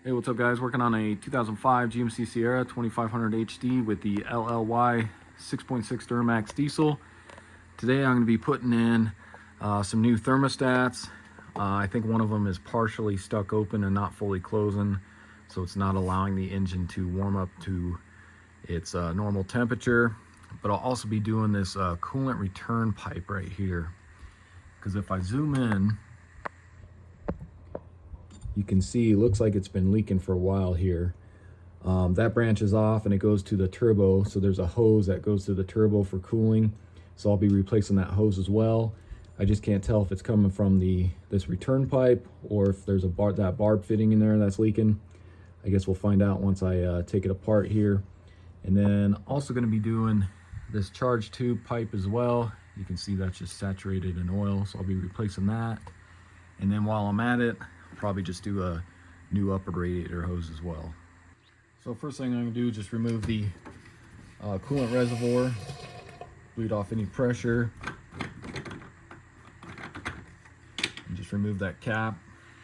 Hey, what's up guys? Working on a 2005 GMC Sierra 2500 HD with the LLY 6.6 Duramax diesel. Today I'm going to be putting in some new thermostats. I think one of them is partially stuck open and not fully closing, so it's not allowing the engine to warm up to its normal temperature. But I'll also be doing this coolant return pipe right here, because if I zoom in, you can see it looks like it's been leaking for a while here. That branches off and it goes to the turbo, so there's a hose that goes to the turbo for cooling, so I'll be replacing that hose as well. I just can't tell if it's coming from this return pipe or if there's that barb fitting in there that's leaking. I guess we'll find out once I take it apart here. And then also going to be doing this charge tube pipe as well. You can see that's just saturated in oil, so I'll be replacing that. And then while I'm at it, probably just do a new upper radiator hose as well. So first thing I'm going to do is just remove the coolant reservoir, bleed off any pressure, and just remove that cap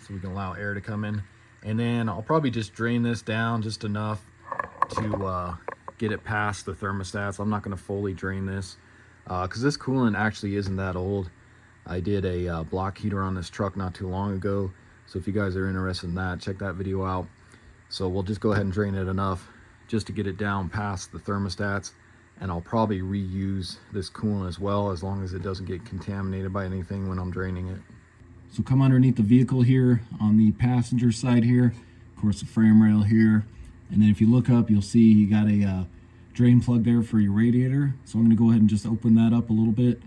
so we can allow air to come in. And then I'll probably just drain this down just enough to get it past the thermostats. I'm not going to fully drain this because this coolant actually isn't that old. I did a block heater on this truck not too long ago, so if you guys are interested in that, check that video out. So we'll just go ahead and drain it enough just to get it down past the thermostats, and I'll probably reuse this coolant as well, as long as it doesn't get contaminated by anything when I'm draining it. So come underneath the vehicle here on the passenger side here, of course the frame rail here, and then if you look up you'll see you got a drain plug there for your radiator. So I'm going to go ahead and just open that up a little bit,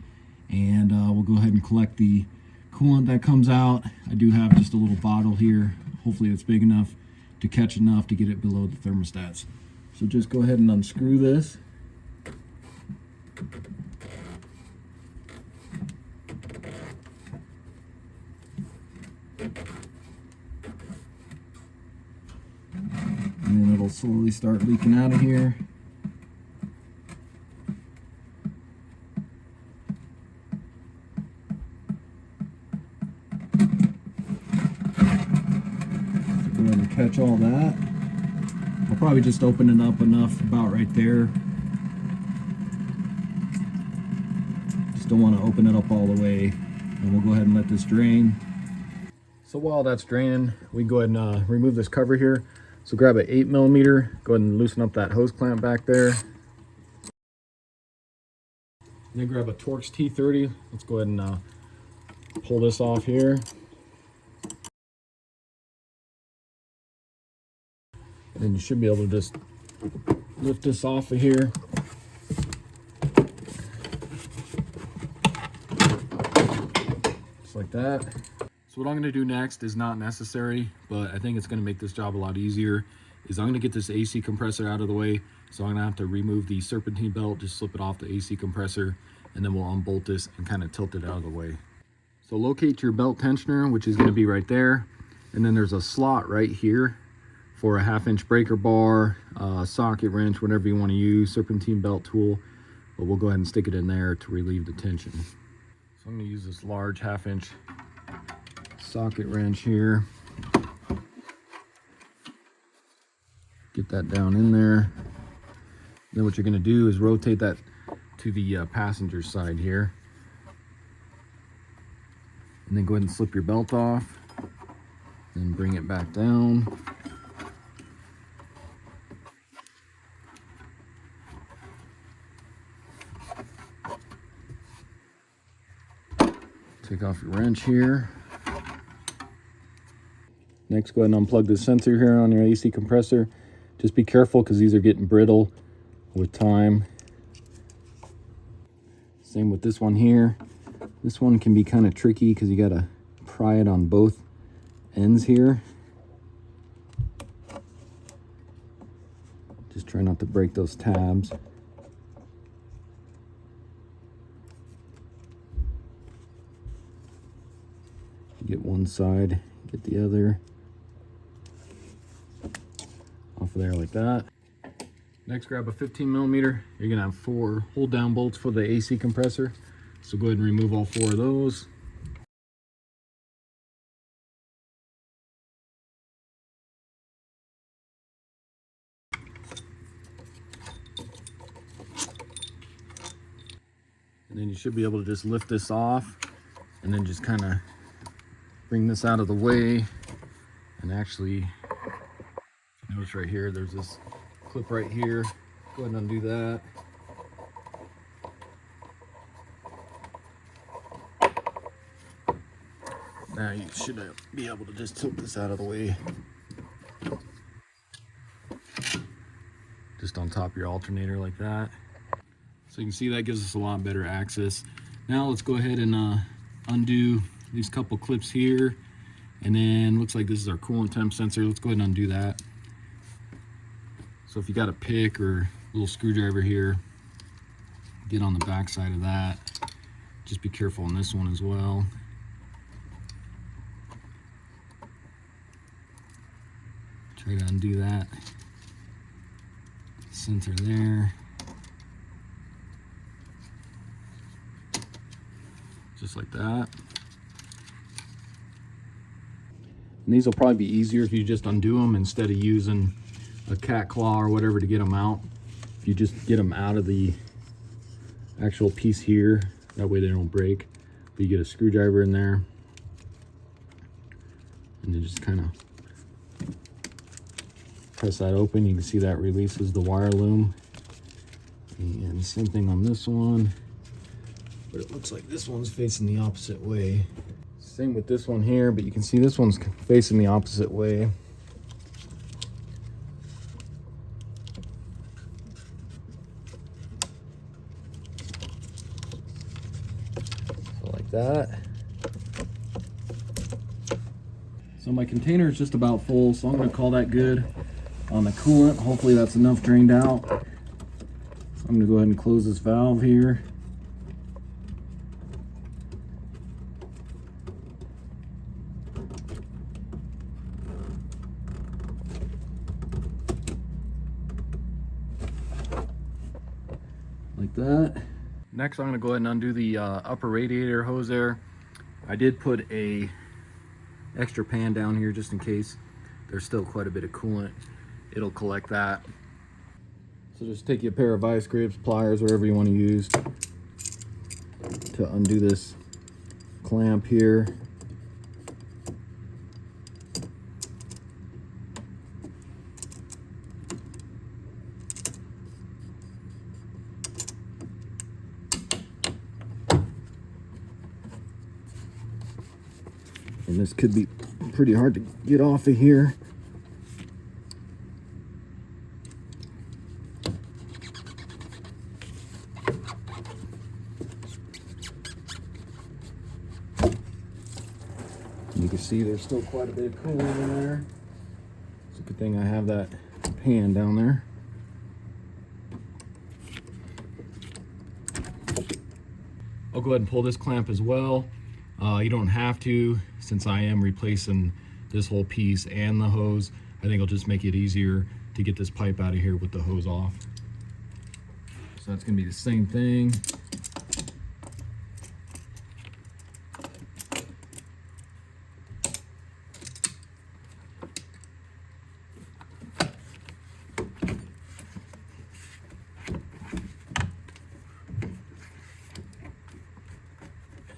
and we'll go ahead and collect the coolant that comes out. I do have just a little bottle here. Hopefully it's big enough to catch enough to get it below the thermostats. So just go ahead and unscrew this. And then it'll slowly start leaking out of here. Catch all that. I'll probably just open it up enough about right there. Just don't want to open it up all the way, and we'll go ahead and let this drain. So while that's draining, we can go ahead and remove this cover here. So grab an 8mm, go ahead and loosen up that hose clamp back there. And then grab a Torx T30. Let's go ahead and pull this off here. And then you should be able to just lift this off of here. Just like that. So what I'm going to do next is not necessary, but I think it's going to make this job a lot easier, is I'm going to get this AC compressor out of the way. So I'm going to have to remove the serpentine belt, just slip it off the AC compressor, and then we'll unbolt this and kind of tilt it out of the way. So locate your belt tensioner, which is going to be right there. And then there's a slot right here for a 1/2-inch breaker bar, socket wrench, whatever you want to use, serpentine belt tool. But we'll go ahead and stick it in there to relieve the tension. So I'm going to use this large 1/2-inch socket wrench here. Get that down in there. Then what you're going to do is rotate that to the passenger side here. And then go ahead and slip your belt off. Then bring it back down. Take off your wrench here. Next, go ahead and unplug the sensor here on your AC compressor. Just be careful because these are getting brittle with time. Same with this one here. This one can be kind of tricky because you got to pry it on both ends here. Just try not to break those tabs. Get one side, get the other off of there like that. Next, grab a 15mm. You're gonna have 4 hold down bolts for the AC compressor. So go ahead and remove all 4 of those. And then you should be able to just lift this off and then just kind of bring this out of the way. And actually, notice right here, there's this clip right here. Go ahead and undo that. Now you should be able to just tilt this out of the way. Just on top of your alternator like that. So you can see that gives us a lot better access. Now let's go ahead and undo these couple clips here. And then looks like this is our coolant temp sensor. Let's go ahead and undo that. So if you got a pick or a little screwdriver here, get on the back side of that. Just be careful on this one as well. Try to undo that sensor there. Just like that. And these will probably be easier if you just undo them instead of using a cat claw or whatever to get them out. If you just get them out of the actual piece here, that way they don't break. But you get a screwdriver in there and then just kind of press that open. You can see that releases the wire loom. And same thing on this one, but it looks like this one's facing the opposite way. Same with this one here, but you can see this one's facing the opposite way. So like that. So my container is just about full, so I'm going to call that good on the coolant. Hopefully that's enough drained out. So I'm going to go ahead and close this valve here. Like that. Next I'm going to go ahead and undo the upper radiator hose there. I did put a extra pan down here just in case there's still quite a bit of coolant. It'll collect that. So just take you a pair of vice grips, pliers, whatever you want to use to undo this clamp here. And this could be pretty hard to get off of here. You can see there's still quite a bit of coolant in there. It's a good thing I have that pan down there. I'll go ahead and pull this clamp as well. You don't have to, since I am replacing this whole piece and the hose. I think it'll just make it easier to get this pipe out of here with the hose off. So that's going to be the same thing.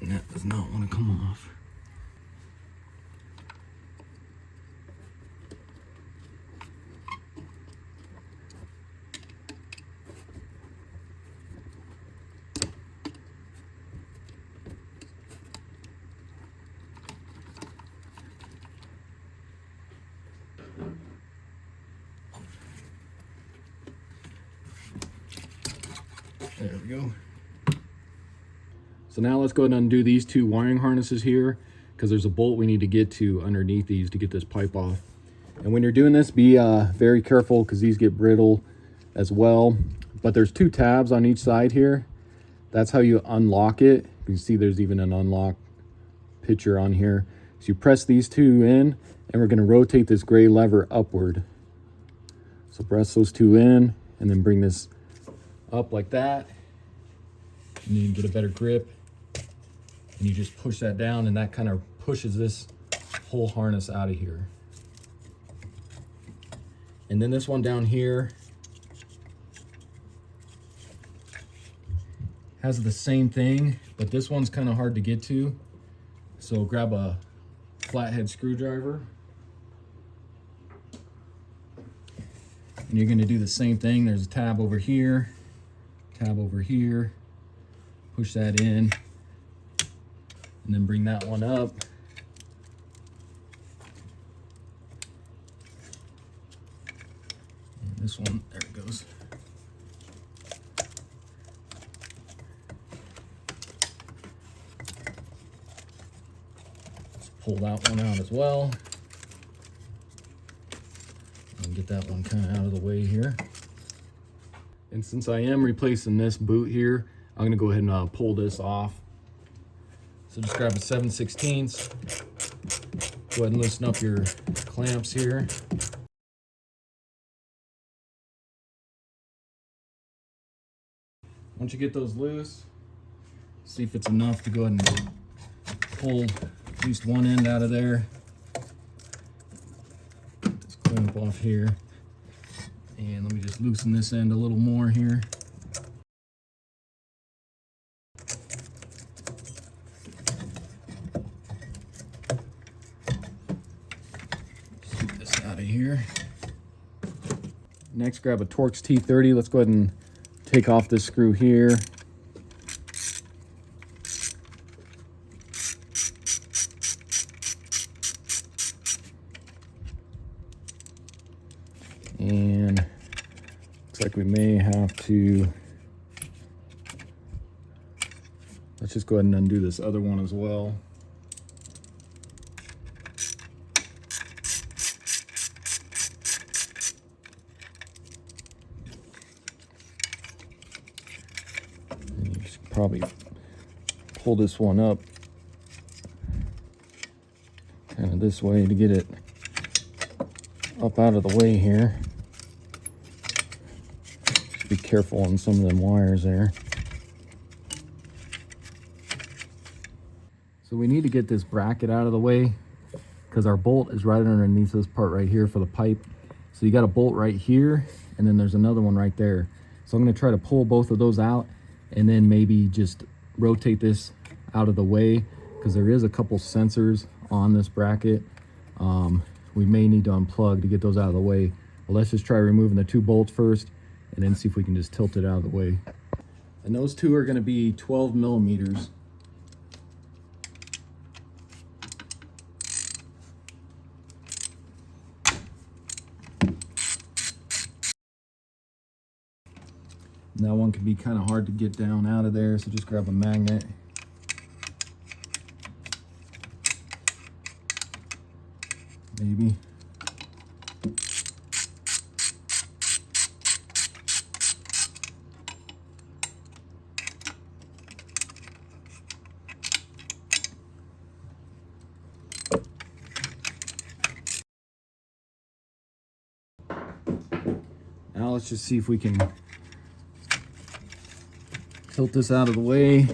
And that does not want to come off. There we go. So now let's go ahead and undo these two wiring harnesses here, because there's a bolt we need to get to underneath these to get this pipe off. And when you're doing this, be very careful, because these get brittle as well. But there's two tabs on each side here. That's how you unlock it. You can see there's even an unlock picture on here. So you press these two in, and we're going to rotate this gray lever upward. So press those two in, and then bring this up like that. And you can get a better grip. And you just push that down, and that kind of pushes this whole harness out of here. And then this one down here has the same thing, but this one's kind of hard to get to. So grab a flathead screwdriver. And you're gonna do the same thing. There's a tab over here, push that in, and then bring that one up. And this one, there it goes. Let's pull that one out as well. And get that one kind of out of the way here. And since I am replacing this boot here, I'm gonna go ahead and pull this off. So just grab a 7/16. Go ahead and loosen up your clamps here. Once you get those loose, see if it's enough to go ahead and pull at least one end out of there. Get this clamp off here. And let me just loosen this end a little more here. Get this out of here. Next, grab a Torx T30. Let's go ahead and take off this screw here. And looks like we may have to, let's just go ahead and undo this other one as well. And you should probably pull this one up kind of this way to get it up out of the way here. Just be careful on some of them wires there. So we need to get this bracket out of the way because our bolt is right underneath this part right here for the pipe. So you got a bolt right here and then there's another one right there. So I'm going to try to pull both of those out and then maybe just rotate this out of the way because there is a couple sensors on this bracket. We may need to unplug to get those out of the way. But let's just try removing the two bolts first and then see if we can just tilt it out of the way. And those two are going to be 12 millimeters. And that one can be kind of hard to get down out of there, so just grab a magnet. Maybe. Now let's just see if we can tilt this out of the way.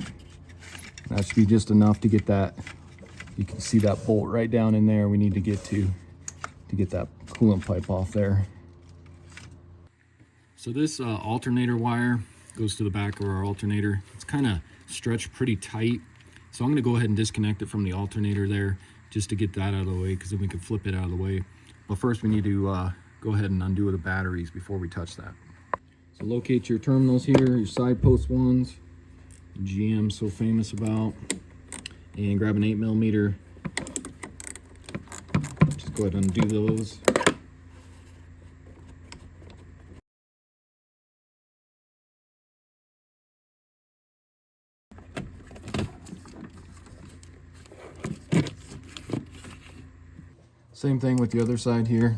That should be just enough to get that. You can see that bolt right down in there we need to get to get that coolant pipe off there. So this alternator wire goes to the back of our alternator. It's kind of stretched pretty tight. So I'm going to go ahead and disconnect it from the alternator there just to get that out of the way because then we can flip it out of the way. But first we need to go ahead and undo the batteries before we touch that. So locate your terminals here, your side post ones, GM so famous about, and grab an 8 millimeter. Just go ahead and undo those. Same thing with the other side here.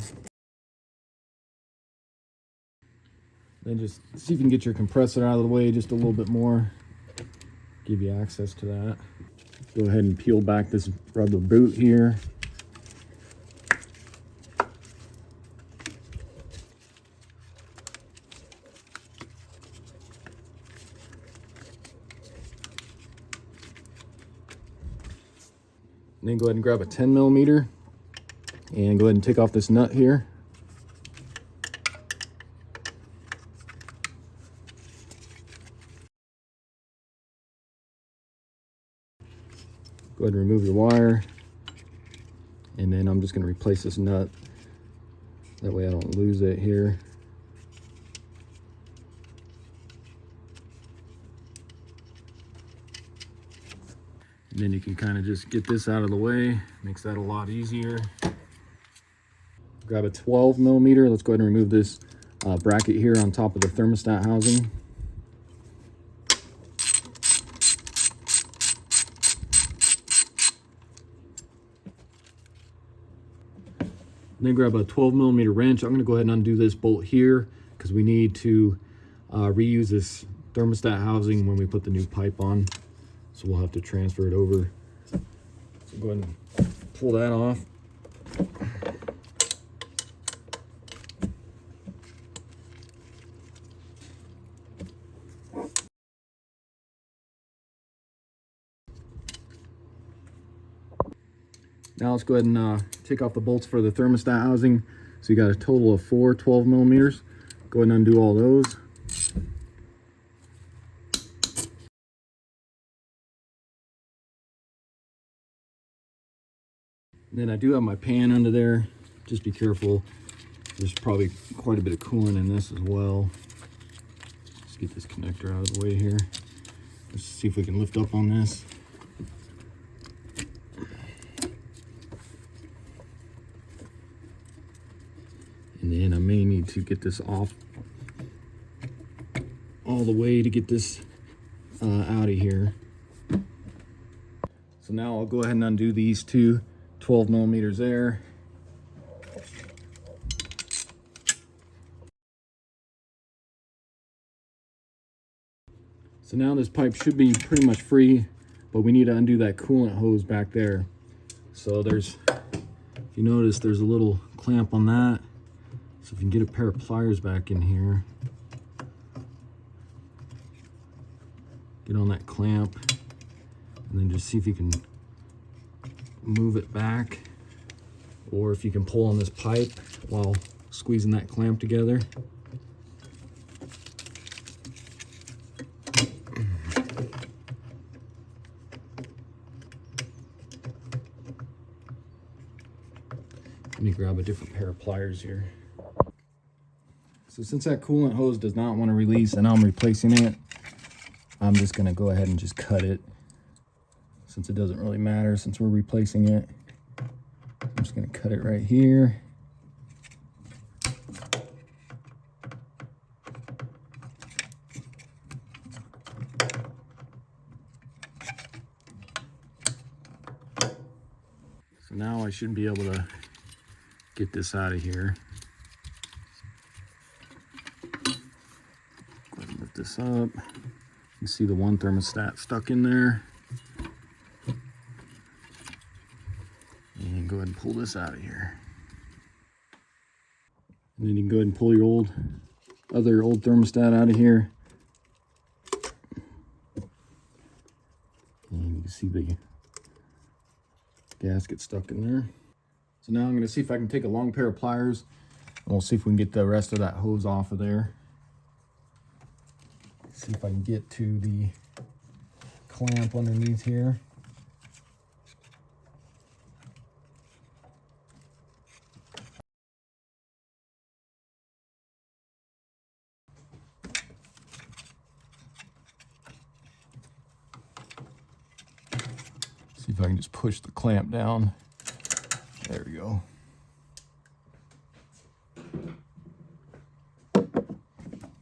Then just see if you can get your compressor out of the way just a little bit more. Give you access to that. Go ahead and peel back this rubber boot here. And then go ahead and grab a 10 millimeter and go ahead and take off this nut here. Go ahead and remove your wire. And then I'm just going to replace this nut. That way I don't lose it here. And then you can kind of just get this out of the way. Makes that a lot easier. Grab a 12 millimeter. Let's go ahead and remove this bracket here on top of the thermostat housing. And then grab a 12 millimeter wrench. I'm going to go ahead and undo this bolt here because we need to reuse this thermostat housing when we put the new pipe on. So we'll have to transfer it over. So go ahead and pull that off. Now let's go ahead and take off the bolts for the thermostat housing. So you got a total of 4 12 millimeters. Go ahead and undo all those. And then I do have my pan under there. Just be careful. There's probably quite a bit of coolant in this as well. Let's get this connector out of the way here. Let's see if we can lift up on this. And then I may need to get this off all the way to get this out of here. So now I'll go ahead and undo these two 12 millimeters there. So now this pipe should be pretty much free, but we need to undo that coolant hose back there. So there's, if you notice, there's a little clamp on that. So if you can get a pair of pliers back in here, get on that clamp, and then just see if you can move it back, or if you can pull on this pipe while squeezing that clamp together. Let me grab a different pair of pliers here. So since that coolant hose does not want to release and I'm replacing it, I'm just going to go ahead and just cut it, since it doesn't really matter since we're replacing it. I'm just going to cut it right here. So now I should be able to get this out of here. Go ahead and lift this up. You see the one thermostat stuck in there. And go ahead and pull this out of here. And then you can go ahead and pull your other old thermostat out of here. And you can see the gasket stuck in there. So now I'm going to see if I can take a long pair of pliers, and we'll see if we can get the rest of that hose off of there. See if I can get to the clamp underneath here. See if I can just push the clamp down. There we go.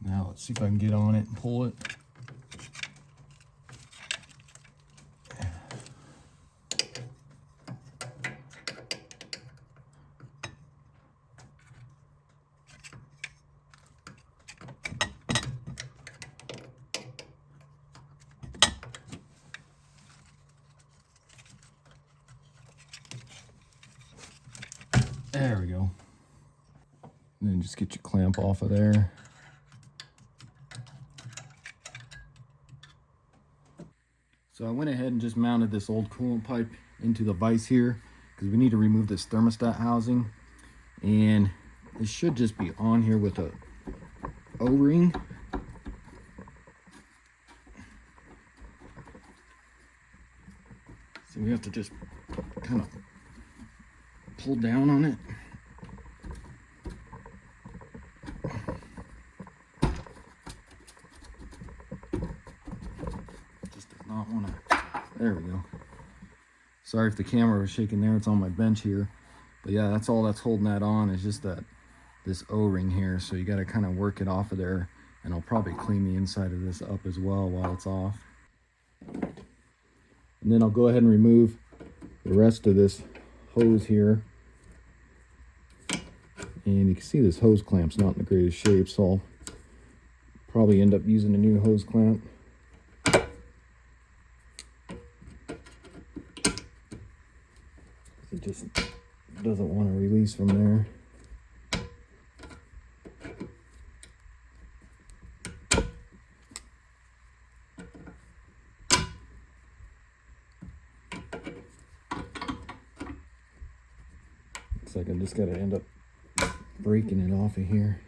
Now let's see if I can get on it and pull it. There we go. And then just get your clamp off of there. So I went ahead and just mounted this old coolant pipe into the vise here because we need to remove this thermostat housing. And it should just be on here with a O-ring. See So we have to just kind of pull down on it. Just does not want to. There we go. Sorry if the camera was shaking there. It's on my bench here. But yeah, that's all that's holding that on is just this O-ring here. So you got to kind of work it off of there. And I'll probably clean the inside of this up as well while it's off. And then I'll go ahead and remove the rest of this hose here. And you can see this hose clamp's not in the greatest shape, so I'll probably end up using a new hose clamp. It just doesn't want to release from there. Looks like I just got to end up breaking it off of here.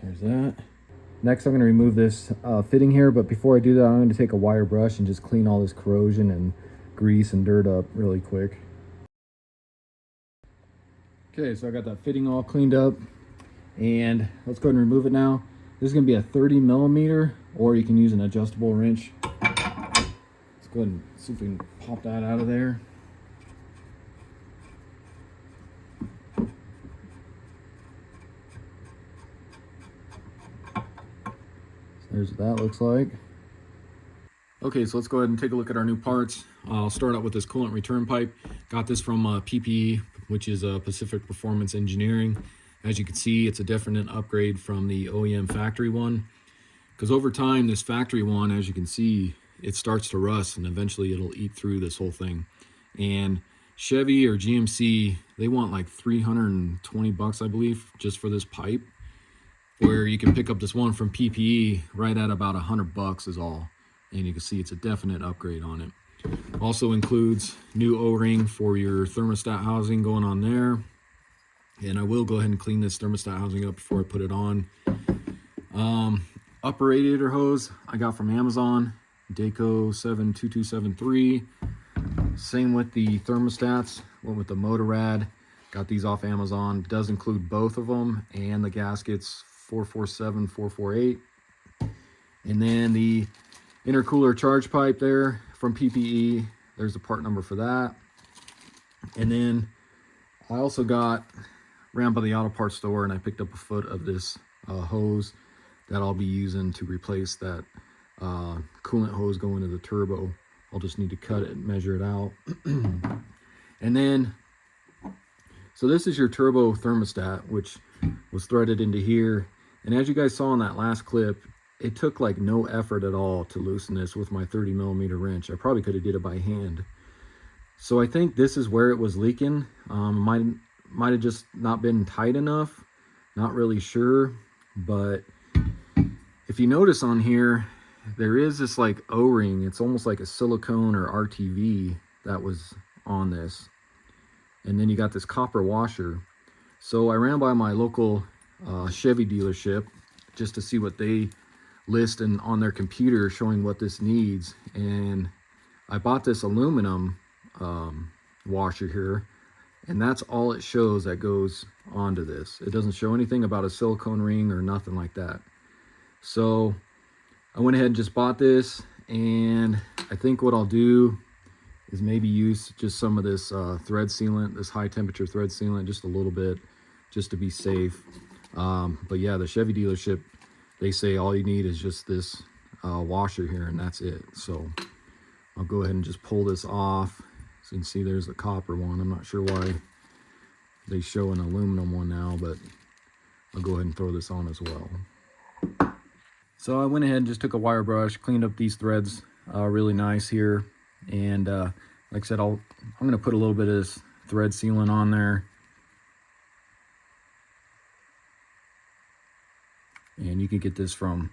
There's that. Next, I'm going to remove this fitting here, but before I do that, I'm going to take a wire brush and just clean all this corrosion and grease and dirt up really quick. Okay, so I got that fitting all cleaned up, and let's go ahead and remove it now. This is going to be a 30 millimeter, or you can use an adjustable wrench. Let's go ahead and see if we can pop that out of there. There's what that looks like. Okay, so let's go ahead and take a look at our new parts. I'll start out with this coolant return pipe. Got this from PPE, which is Pacific Performance Engineering. As you can see, it's a definite upgrade from the OEM factory one. Because over time, this factory one, as you can see, it starts to rust and eventually it'll eat through this whole thing. And Chevy or GMC, they want like 320 bucks, I believe, just for this pipe. Where you can pick up this one from PPE right at about 100 bucks is all. And you can see it's a definite upgrade on it. Also includes new O-ring for your thermostat housing going on there. And I will go ahead and clean this thermostat housing up before I put it on. Upper radiator hose I got from Amazon, Daco 72273. Same with the thermostats, went with the Motorrad. Got these off Amazon. It does include both of them and the gaskets 447, 448. And then the intercooler charge pipe there from PPE. There's the part number for that. And then I also ran by the auto parts store and I picked up a foot of this hose that I'll be using to replace that coolant hose going to the turbo. I'll just need to cut it and measure it out. And then, so this is your turbo thermostat, which was threaded into here. And as you guys saw in that last clip, it took like no effort at all to loosen this with my 30 millimeter wrench. I probably could have did it by hand. So I think this is where it was leaking. Might have just not been tight enough. Not really sure. But if you notice on here, there is this like O-ring. It's almost like a silicone or RTV that was on this. And then you got this copper washer. So I ran by my local Chevy dealership just to see what they list and on their computer showing what this needs. And I bought this aluminum washer here, and that's all it shows that goes onto this. It doesn't show anything about a silicone ring or nothing like that. So I went ahead and just bought this, and I think what I'll do is maybe use just some of this thread sealant, this high temperature thread sealant, just a little bit, just to be safe. But yeah, the Chevy dealership, they say all you need is just this washer here, and that's it. So I'll go ahead and just pull this off. So you can see there's the copper one. I'm not sure why they show an aluminum one now, but I'll go ahead and throw this on as well. So I went ahead and just took a wire brush, cleaned up these threads really nice here. And like I said, I'm going to put a little bit of this thread sealant on there. And you can get this from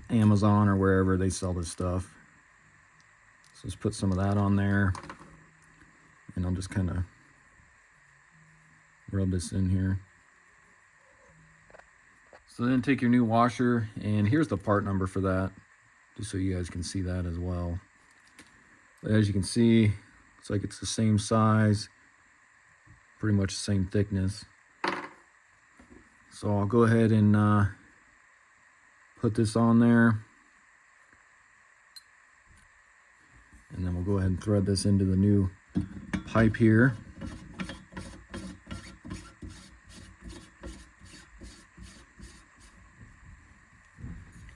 Amazon or wherever they sell this stuff. So let's put some of that on there. And I'll just kind of rub this in here. So then take your new washer, and here's the part number for that, just so you guys can see that as well. But as you can see, it's like it's the same size, pretty much the same thickness. So I'll go ahead and put this on there. And then we'll go ahead and thread this into the new pipe here.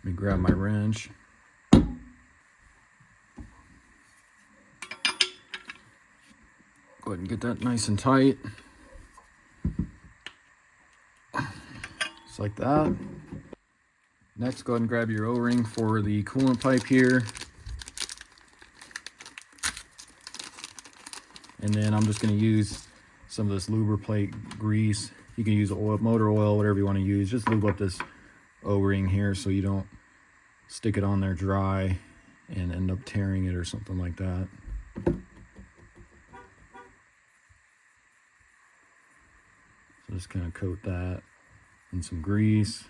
Let me grab my wrench. Go ahead and get that nice and tight. Just like that. Next, go ahead and grab your O-ring for the coolant pipe here. And then I'm just going to use some of this lubricate grease. You can use oil, motor oil, whatever you want to use. Just lube up this O-ring here so you don't stick it on there dry and end up tearing it or something like that. So just kind of coat that in some grease.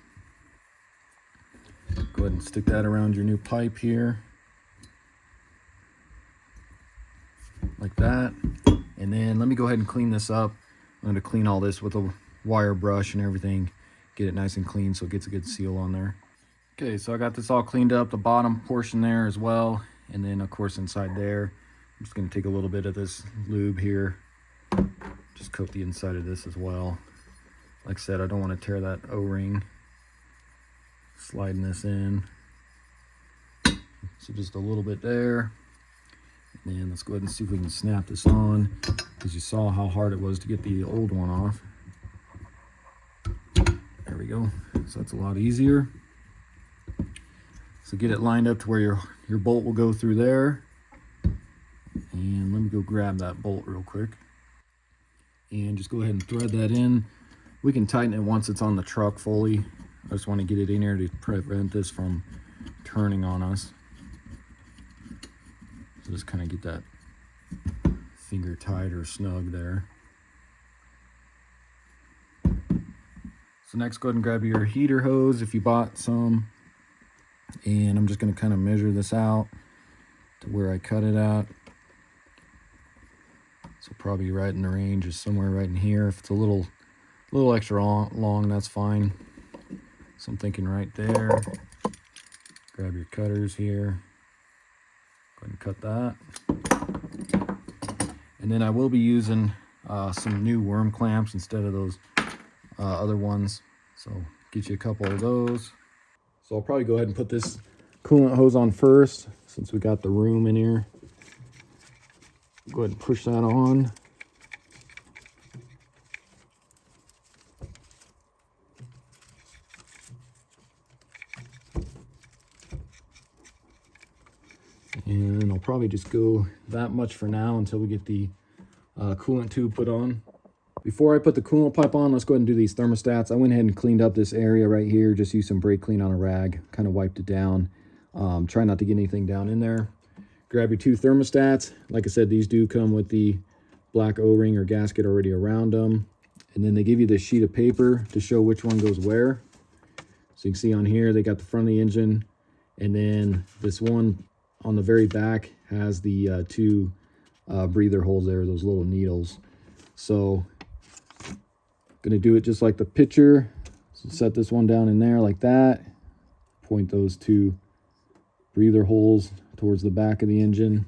Go ahead and stick that around your new pipe here. Like that. And then let me go ahead and clean this up. I'm going to clean all this with a wire brush and everything. Get it nice and clean so it gets a good seal on there. Okay, so I got this all cleaned up, the bottom portion there as well. And then of course inside there, I'm just going to take a little bit of this lube here. Just coat the inside of this as well. Like I said, I don't want to tear that O-ring. Sliding this in. So just a little bit there. And let's go ahead and see if we can snap this on, because you saw how hard it was to get the old one off. There we go. So that's a lot easier. So get it lined up to where your bolt will go through there. And let me go grab that bolt real quick. And just go ahead and thread that in. We can tighten it once it's on the truck fully. I just want to get it in here to prevent this from turning on us. So just kind of get that finger tight or snug there. So next, go ahead and grab your heater hose if you bought some. And I'm just going to kind of measure this out to where I cut it at. So probably right in the range is somewhere right in here. If it's a little extra long, that's fine. So I'm thinking right there. Grab your cutters here. Go ahead and cut that. And then I will be using some new worm clamps instead of those other ones. So get you a couple of those. So I'll probably go ahead and put this coolant hose on first, since we got the room in here. Go ahead and push that on. And I'll probably just go that much for now until we get the coolant tube put on. Before I put the coolant pipe on, let's go ahead and do these thermostats. I went ahead and cleaned up this area right here. Just used some brake clean on a rag, kind of wiped it down. Try not to get anything down in there. Grab your two thermostats. Like I said, these do come with the black O-ring or gasket already around them. And then they give you this sheet of paper to show which one goes where. So you can see on here, they got the front of the engine. And then this one on the very back has the two breather holes there, those little needles. So gonna do it just like the picture. So set this one down in there like that. Point those two breather holes towards the back of the engine.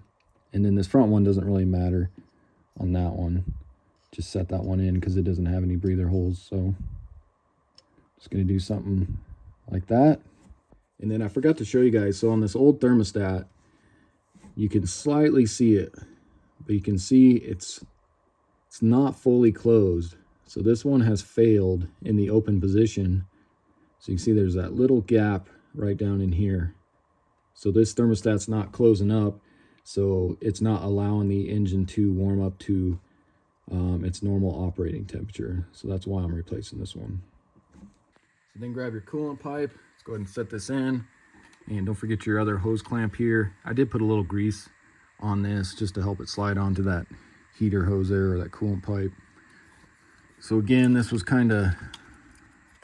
And then this front one doesn't really matter on that one. Just set that one in because it doesn't have any breather holes. So just gonna do something like that. And then I forgot to show you guys, so on this old thermostat, you can slightly see it, but you can see it's not fully closed. So this one has failed in the open position. So you can see there's that little gap right down in here. So this thermostat's not closing up, so it's not allowing the engine to warm up to its normal operating temperature. So that's why I'm replacing this one. So then grab your coolant pipe. Let's go ahead and set this in. And don't forget your other hose clamp here. I did put a little grease on this just to help it slide onto that heater hose there, or that coolant pipe. So again, this was kind of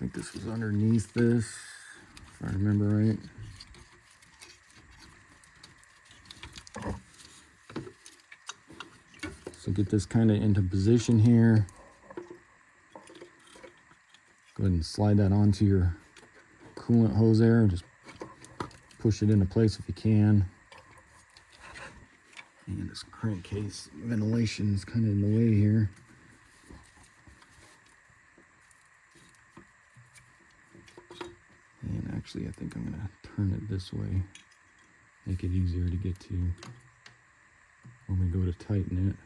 think this was underneath this, if I remember right. So get this kind of into position here. Go ahead and slide that onto your coolant hose there and just push it into place if you can. And this crankcase ventilation is kind of in the way here. And actually, I think I'm going to turn it this way, make it easier to get to when we go to tighten it.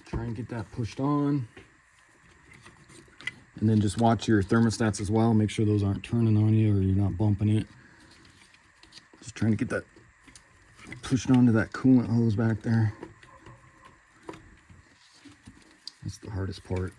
Try and get that pushed on. And then just watch your thermostats as well. Make sure those aren't turning on you or you're not bumping it. Just trying to get that pushed onto that coolant hose back there. That's the hardest part.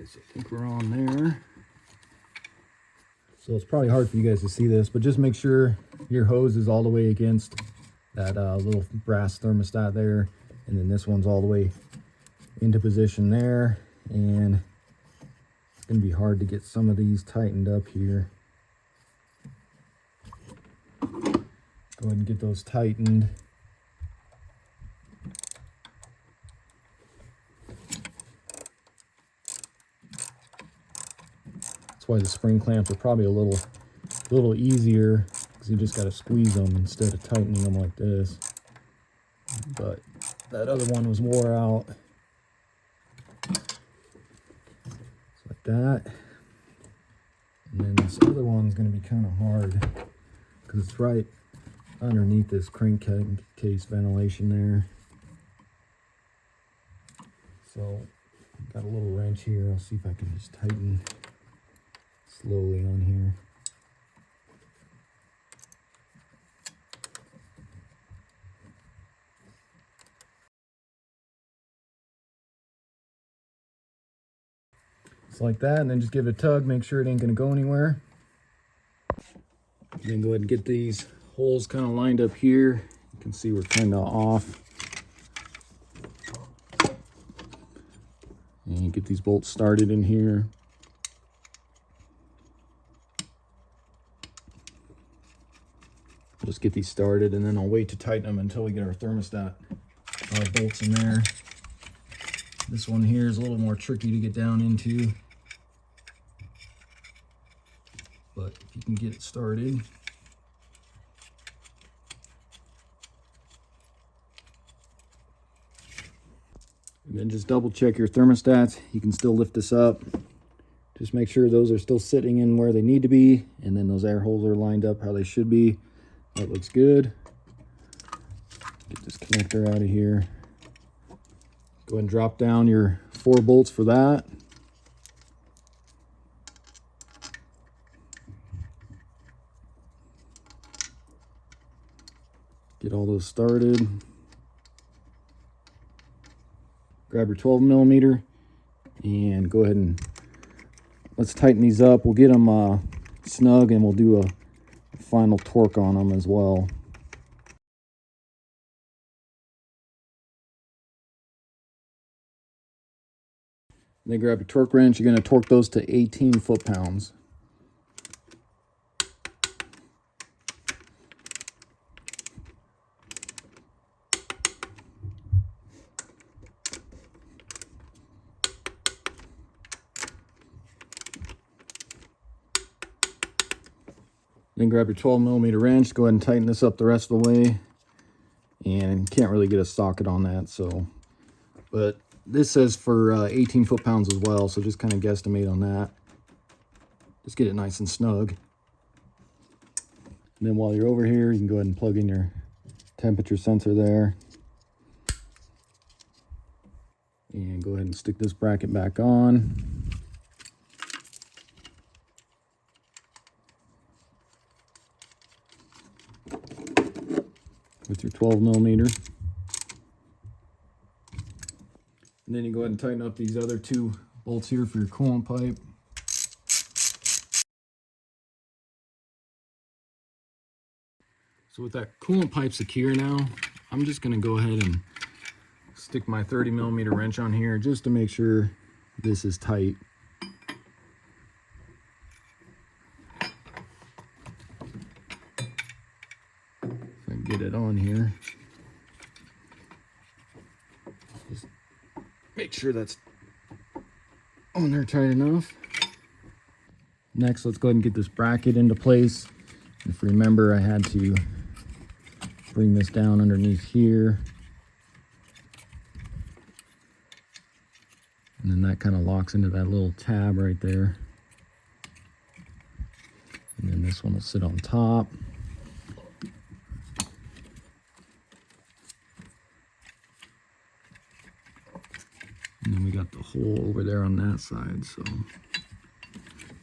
So I think we're on there. So it's probably hard for you guys to see this, but just make sure your hose is all the way against that little brass thermostat there. And then this one's all the way into position there. And it's going to be hard to get some of these tightened up here. Go ahead and get those tightened. That's why the spring clamps are probably a little easier, because you just got to squeeze them instead of tightening them like this. But that other one was wore out. Just like that. And then this other one's going to be kind of hard because it's right underneath this crankcase ventilation there. So got a little wrench here. I'll see if I can just tighten slowly on here. Just like that, and then just give it a tug, make sure it ain't gonna go anywhere. Then go ahead and get these holes kind of lined up here. You can see we're kind of off. And get these bolts started in here. Just get these started, and then I'll wait to tighten them until we get our thermostat bolts in there. This one here is a little more tricky to get down into, but if you can get it started. And then just double check your thermostats. You can still lift this up. Just make sure those are still sitting in where they need to be, and then those air holes are lined up how they should be. That looks good. Get this connector out of here. Go ahead and drop down your 4 bolts for that. Get all those started. Grab your 12mm and go ahead and let's tighten these up. We'll get them snug, and we'll do a final torque on them as well. And then grab your torque wrench. You're going to torque those to 18 foot-pounds. Then grab your 12mm wrench, go ahead and tighten this up the rest of the way. And can't really get a socket on that, so. But this says for 18 foot-pounds as well, so just kind of guesstimate on that. Just get it nice and snug. And then while you're over here, you can go ahead and plug in your temperature sensor there. And go ahead and stick this bracket back on. With your 12 millimeter. And then you go ahead and tighten up these other two bolts here for your coolant pipe. So with that coolant pipe secure now, I'm just gonna go ahead and stick my 30 millimeter wrench on here just to make sure this is tight. If I can get it on here. Just make sure that's on there tight enough. Next, let's go ahead and get this bracket into place. If you remember, I had to bring this down underneath here. And then that kind of locks into that little tab right there. And then this one will sit on top. And then we got the hole over there on that side, so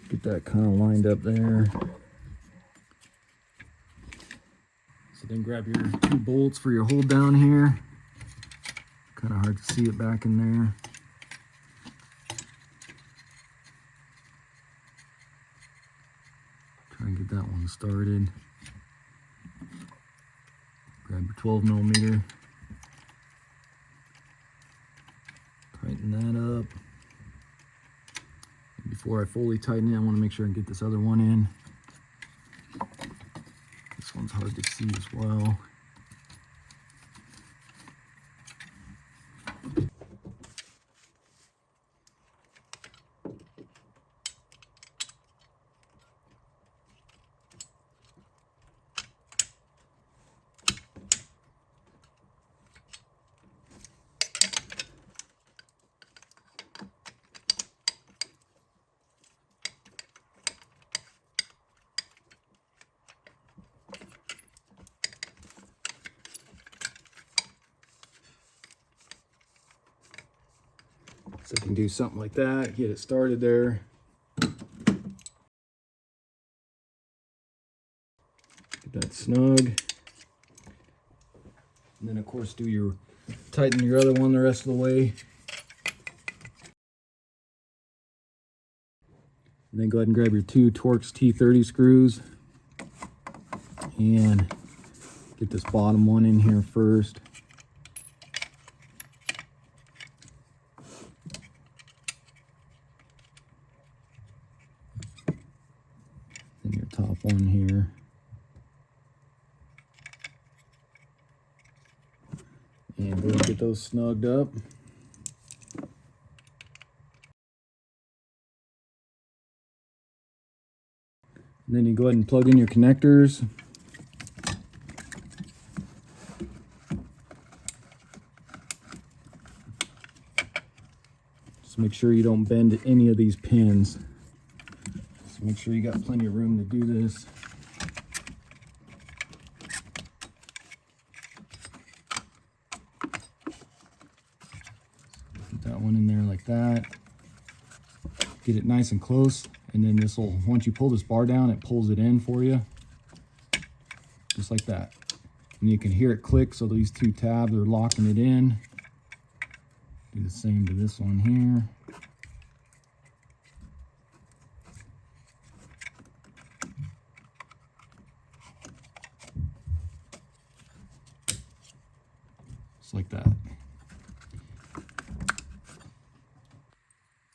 get that kind of lined up there. So then grab your two bolts for your hold down here. Kind of hard to see it back in there. Try and get that one started. Grab your 12 millimeter. Tighten that up. And before I fully tighten it, I want to make sure I get this other one in. This one's hard to see as well. So you can do something like that, get it started there. Get that snug. And then of course tighten your other one the rest of the way. And then go ahead and grab your two Torx T30 screws and get this bottom one in here first. And your top one here. And go ahead and get those snugged up. And then you go ahead and plug in your connectors. Just make sure you don't bend any of these pins. So make sure you got plenty of room to do this. Put that one in there like that. Get it nice and close. And then this will, once you pull this bar down, it pulls it in for you. Just like that. And you can hear it click, so these two tabs are locking it in. Do the same to this one here. Just like that.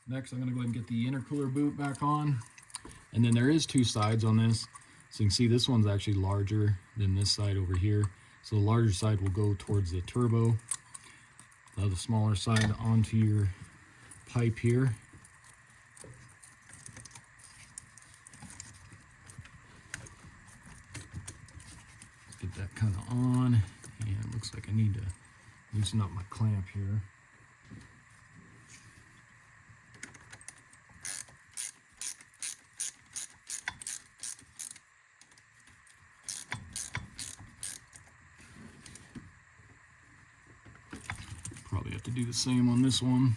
Next, I'm going to go ahead and get the intercooler boot back on. And then there is two sides on this. So you can see this one's actually larger than this side over here. So the larger side will go towards the turbo. The smaller side onto your pipe here. Let's get that kind of on. And it looks like I need to loosen up my clamp here. do the same on this one.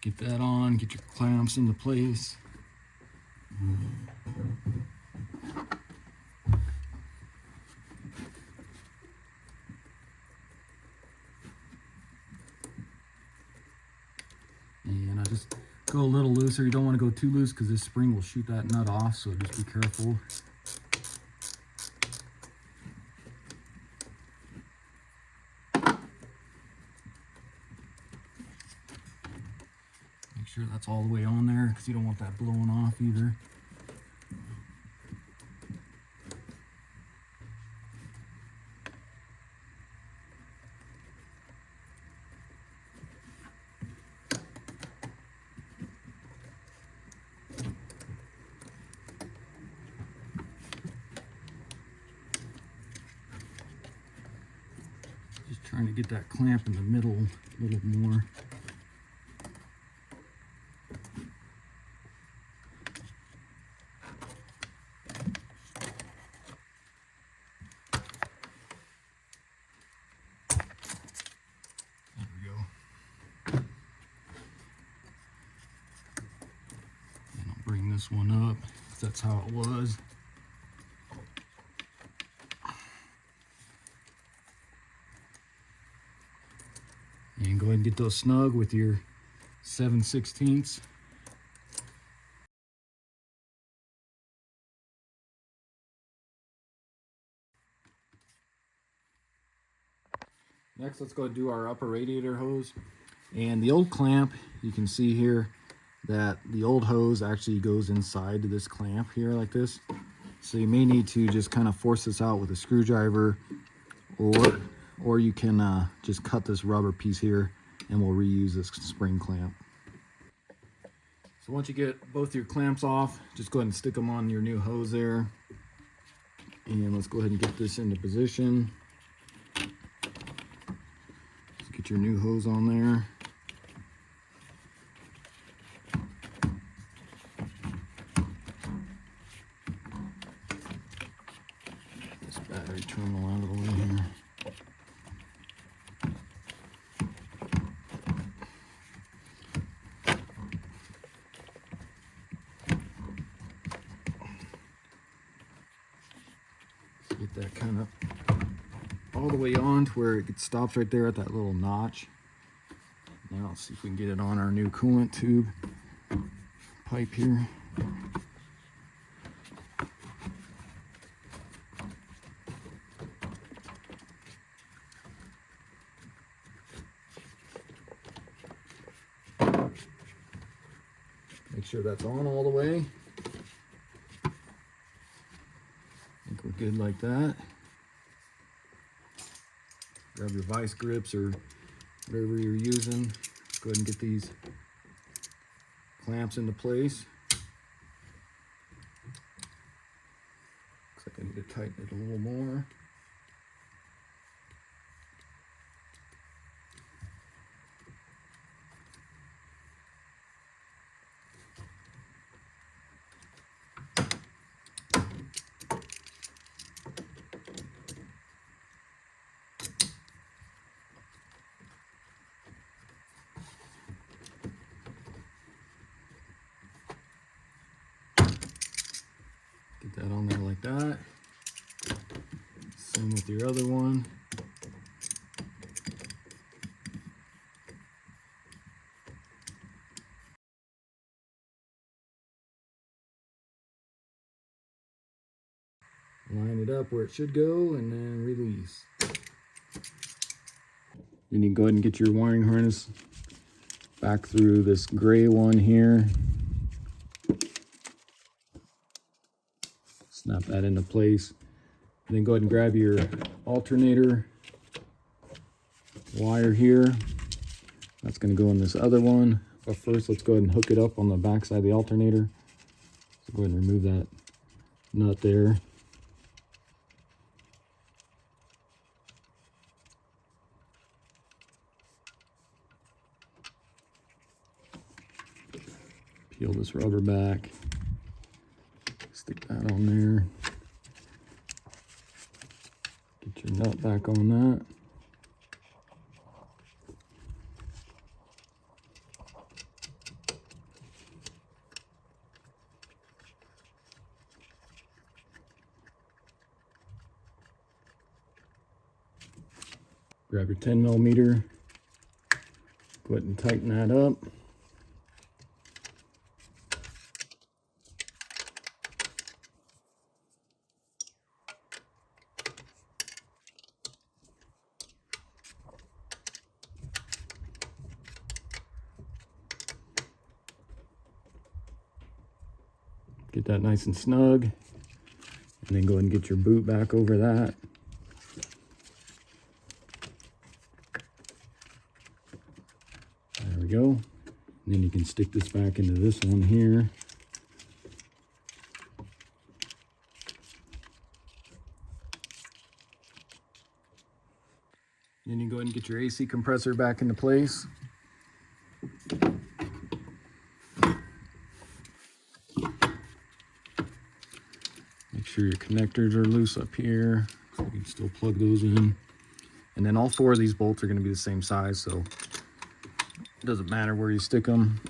Get that on, get your clamps into place. And I just go a little looser. You don't want to go too loose because this spring will shoot that nut off, so just be careful. Make sure that's all the way on there because you don't want that blowing off either. Just trying to get that clamp in the middle a little more. Bring this one up, because that's how it was. And go ahead and get those snug with your 7/16. Next, let's go do our upper radiator hose. And the old clamp, you can see here that the old hose actually goes inside to this clamp here like this. So you may need to just kind of force this out with a screwdriver, or you can just cut this rubber piece here and we'll reuse this spring clamp. So once you get both your clamps off, just go ahead and stick them on your new hose there. And let's go ahead and get this into position. Just get your new hose on there. Battery terminal out of the way here. So get that kind of all the way on to where it stops right there at that little notch. Now let's see if we can get it on our new coolant tube pipe here. Make sure that's on all the way. I think we're good like that. Grab your vice grips or whatever you're using. Go ahead and get these clamps into place. Looks like I need to tighten it a little more. Get that on there like that. Same with your other one. Line it up where it should go and then release. Then you can go ahead and get your wiring harness back through this gray one here. Snap that into place. And then go ahead and grab your alternator wire here. That's going to go in this other one. But first, let's go ahead and hook it up on the back side of the alternator. So go ahead and remove that nut there. Peel this rubber back. Stick that on there. Get your nut back on that. Grab your 10 millimeter. Go ahead and tighten that up. Get that nice and snug. And then go ahead and get your boot back over that. There we go. And then you can stick this back into this one here. Then you go ahead and get your AC compressor back into place. Make sure your connectors are loose up here, so you can still plug those in. And then all four of these bolts are going to be the same size, so it doesn't matter where you stick them.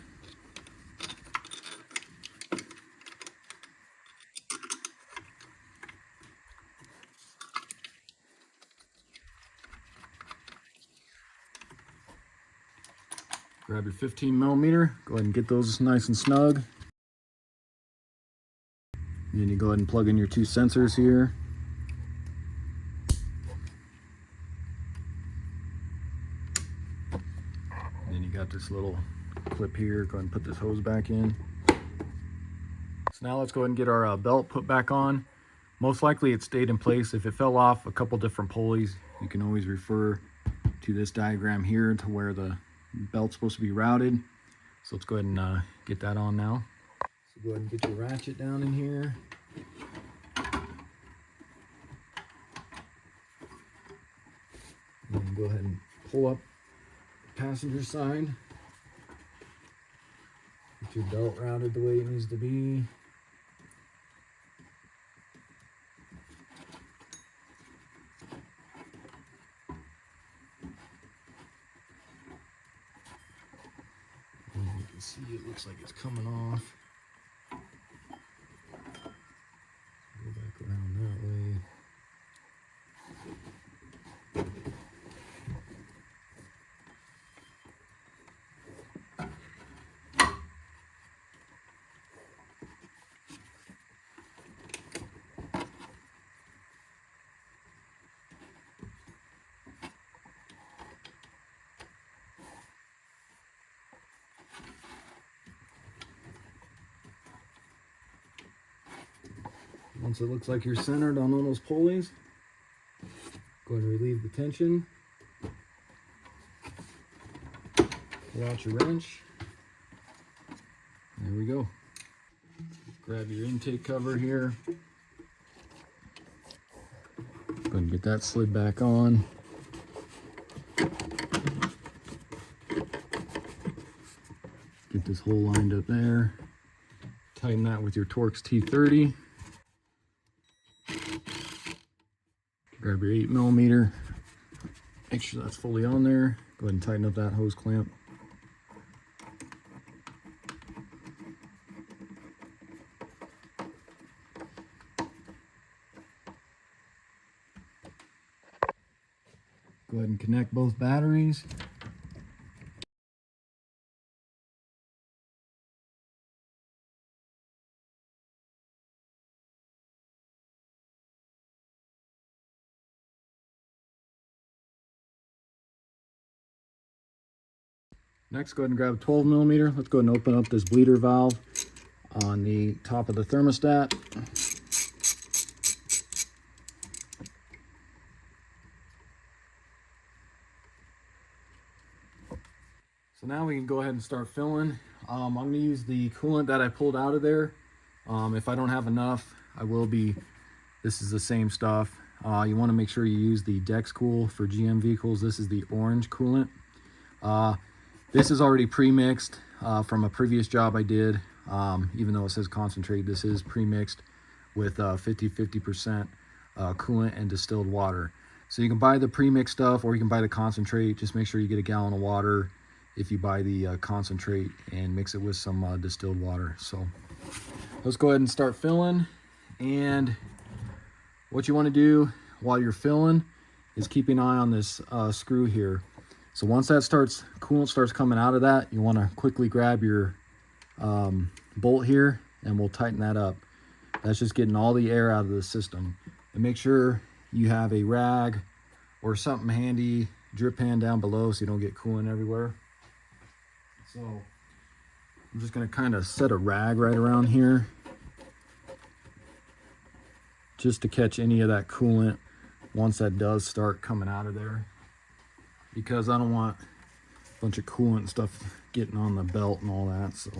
Grab your 15 millimeter, go ahead and get those nice and snug. And then you go ahead and plug in your two sensors here. And then you got this little clip here, go ahead and put this hose back in. So now let's go ahead and get our belt put back on. Most likely it stayed in place. If it fell off a couple different pulleys, you can always refer to this diagram here to where the belt's supposed to be routed. So let's go ahead and get that on now. So go ahead and get your ratchet down in here. And then go ahead and pull up the passenger side. Get your belt routed the way it needs to be. You can see it looks like it's coming off. Go back around that way. Once it looks like you're centered on all those pulleys, go ahead and relieve the tension. Pull out your wrench. There we go. Grab your intake cover here. Go ahead and get that slid back on. Get this hole lined up there. Tighten that with your Torx T30. Grab your 8 millimeter. Make sure that's fully on there. Go ahead and tighten up that hose clamp. Go ahead and connect both batteries. Next, go ahead and grab a 12 millimeter. Let's go ahead and open up this bleeder valve on the top of the thermostat. So now we can go ahead and start filling. I'm going to use the coolant that I pulled out of there. If I don't have enough, this is the same stuff. You want to make sure you use the Dexcool for GM vehicles. This is the orange coolant. This is already pre-mixed from a previous job I did. Even though it says concentrate, this is pre-mixed with 50% coolant and distilled water. So you can buy the pre-mixed stuff or you can buy the concentrate. Just make sure you get a gallon of water if you buy the concentrate and mix it with some distilled water. So let's go ahead and start filling. And what you want to do while you're filling is keep an eye on this screw here. So once that coolant starts coming out of that, you want to quickly grab your bolt here and we'll tighten that up. That's just getting all the air out of the system. And make sure you have a rag or something handy, drip pan down below so you don't get coolant everywhere. So I'm just going to kind of set a rag right around here just to catch any of that coolant once that does start coming out of there, because I don't want a bunch of coolant and stuff getting on the belt and all that. So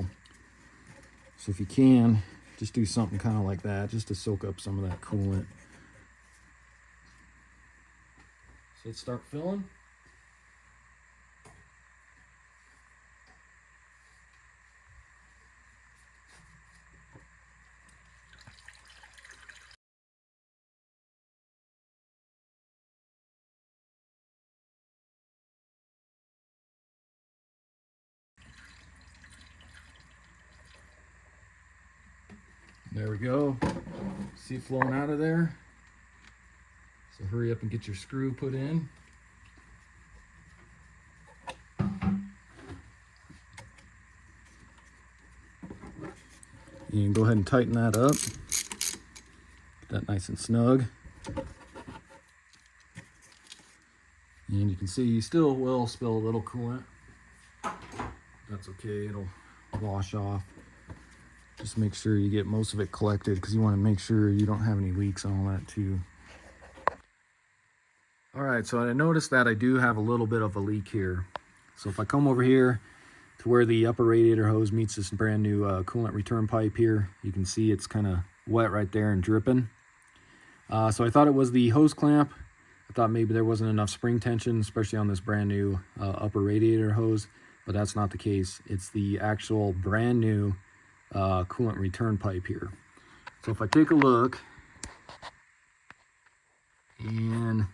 if you can, just do something kind of like that just to soak up some of that coolant. So let's start filling. There we go. See it flowing out of there. So hurry up and get your screw put in. You can go ahead and tighten that up. Get that nice and snug. And you can see you still will spill a little coolant. That's okay, it'll wash off. Just make sure you get most of it collected because you want to make sure you don't have any leaks and all that too. All right, so I noticed that I do have a little bit of a leak here. So if I come over here to where the upper radiator hose meets this brand new coolant return pipe here, you can see it's kind of wet right there and dripping. So I thought it was the hose clamp. I thought maybe there wasn't enough spring tension, especially on this brand new upper radiator hose, but that's not the case. It's the actual brand new coolant return pipe here. So if I take a look, and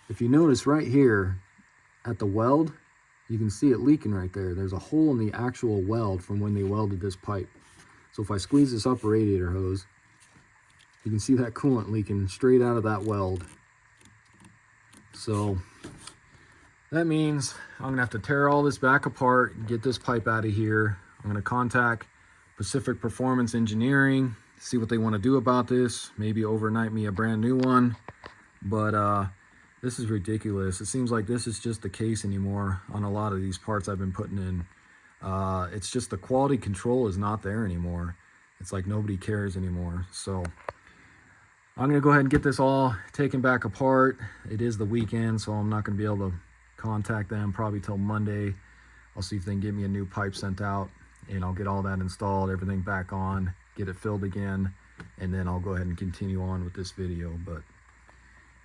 if you notice right here at the weld, you can see it leaking right there. There's a hole in the actual weld from when they welded this pipe. So if I squeeze this upper radiator hose, you can see that coolant leaking straight out of that weld. So that means I'm gonna have to tear all this back apart and get this pipe out of here. I'm going to contact Pacific Performance Engineering, see what they want to do about this, maybe overnight me a brand new one. But this is ridiculous. It seems like this is just the case anymore on a lot of these parts I've been putting in. It's just the quality control is not there anymore. It's like nobody cares anymore. So I'm going to go ahead and get this all taken back apart. It is the weekend, so I'm not going to be able to contact them probably till Monday. I'll see if they can get me a new pipe sent out, and I'll get all that installed, everything back on, get it filled again, and then I'll go ahead and continue on with this video. But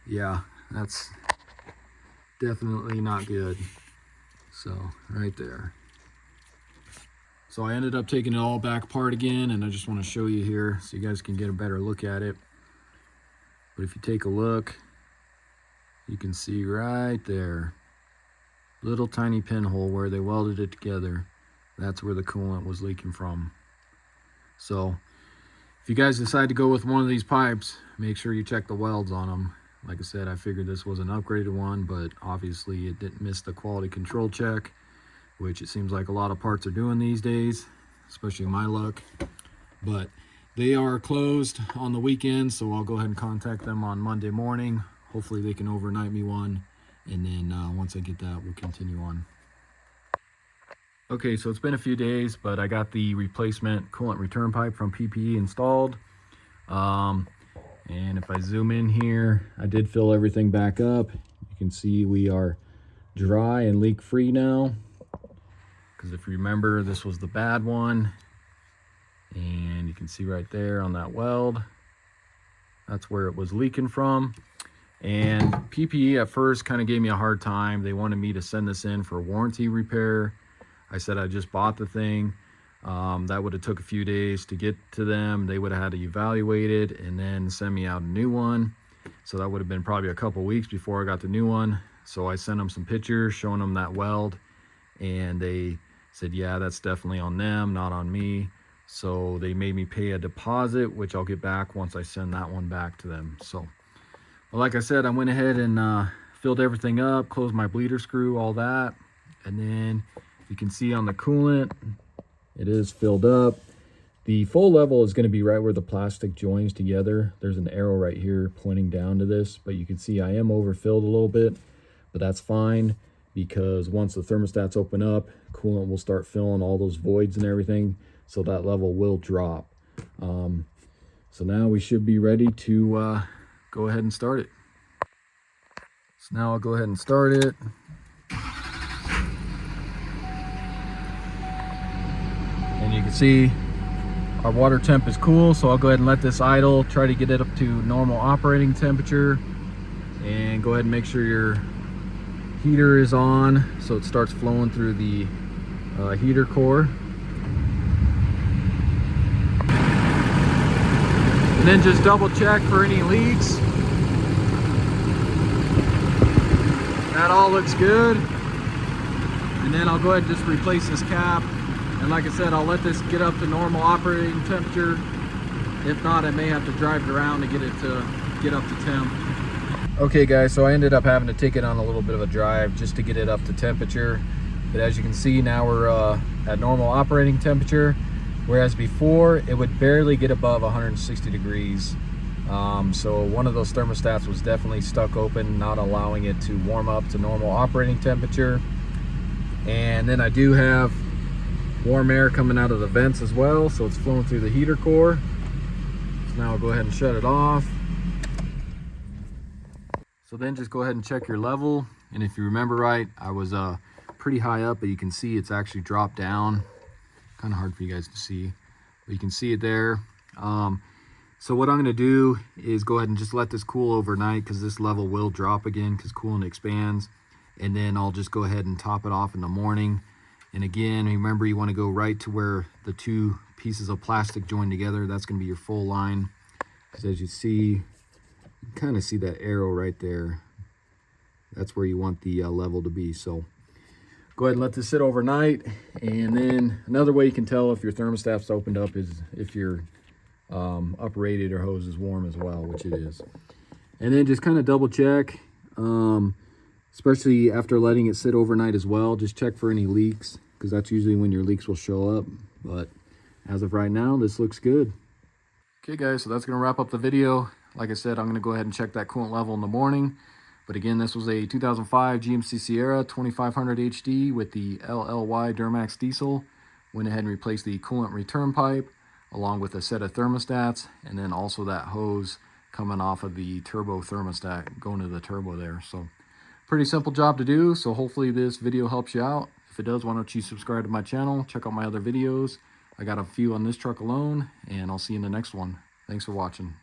yeah, that's definitely not good. So right there. So I ended up taking it all back apart again, and I just want to show you here so you guys can get a better look at it. But if you take a look, you can see right there, little tiny pinhole where they welded it together. That's where the coolant was leaking from. So if you guys decide to go with one of these pipes, make sure you check the welds on them. Like I said, I figured this was an upgraded one, but obviously it didn't miss the quality control check, which it seems like a lot of parts are doing these days, especially my luck. But they are closed on the weekend, so I'll go ahead and contact them on Monday morning. Hopefully they can overnight me one, and then once I get that, we'll continue on. Okay, so it's been a few days, but I got the replacement coolant return pipe from PPE installed. And if I zoom in here, I did fill everything back up. You can see we are dry and leak free now. Because if you remember, this was the bad one. And you can see right there on that weld, that's where it was leaking from. And PPE at first kind of gave me a hard time. They wanted me to send this in for warranty repair. I said I just bought the thing. That would have took a few days to get to them. They would have had to evaluate it and then send me out a new one. So that would have been probably a couple weeks before I got the new one. So I sent them some pictures showing them that weld, and they said, yeah, that's definitely on them, not on me. So they made me pay a deposit, which I'll get back once I send that one back to them. So, well, like I said, I went ahead and filled everything up, closed my bleeder screw, all that. And then you can see on the coolant, it is filled up. The full level is going to be right where the plastic joins together. There's an arrow right here pointing down to this, but you can see I am overfilled a little bit, but that's fine because once the thermostats open up, coolant will start filling all those voids and everything, so that level will drop. So now we should be ready to go ahead and start it. So now I'll go ahead and start it. And you can see our water temp is cool, so I'll go ahead and let this idle, try to get it up to normal operating temperature, and go ahead and make sure your heater is on so it starts flowing through the heater core. And then just double check for any leaks. That all looks good. And then I'll go ahead and just replace this cap. And like I said, I'll let this get up to normal operating temperature. If not, I may have to drive it around to get it to get up to temp. Okay guys, so I ended up having to take it on a little bit of a drive just to get it up to temperature. But as you can see, now we're at normal operating temperature, whereas before it would barely get above 160 degrees. So one of those thermostats was definitely stuck open, not allowing it to warm up to normal operating temperature. And then I do have warm air coming out of the vents as well, so it's flowing through the heater core. So now I'll go ahead and shut it off. So then just go ahead and check your level, and if you remember right, I was pretty high up, but you can see it's actually dropped down. Kind of hard for you guys to see, but you can see it there. So what I'm going to do is go ahead and just let this cool overnight, because this level will drop again because coolant expands, and then I'll just go ahead and top it off in the morning. And again, remember, you want to go right to where the two pieces of plastic join together. That's going to be your full line. Because as you see, you can kind of see that arrow right there. That's where you want the level to be. So go ahead and let this sit overnight. And then another way you can tell if your thermostat's opened up is if your uprated or hose is warm as well, which it is. And then just kind of double check, especially after letting it sit overnight as well. Just check for any leaks, because that's usually when your leaks will show up. But as of right now, this looks good. Okay guys, so that's going to wrap up the video. Like I said, I'm going to go ahead and check that coolant level in the morning. But again, this was a 2005 GMC Sierra 2500 HD with the LLY Duramax diesel. Went ahead and replaced the coolant return pipe along with a set of thermostats, and then also that hose coming off of the turbo thermostat going to the turbo there. So pretty simple job to do. So hopefully this video helps you out. If it does, why don't you subscribe to my channel, check out my other videos. I got a few on this truck alone, and I'll see you in the next one. Thanks for watching.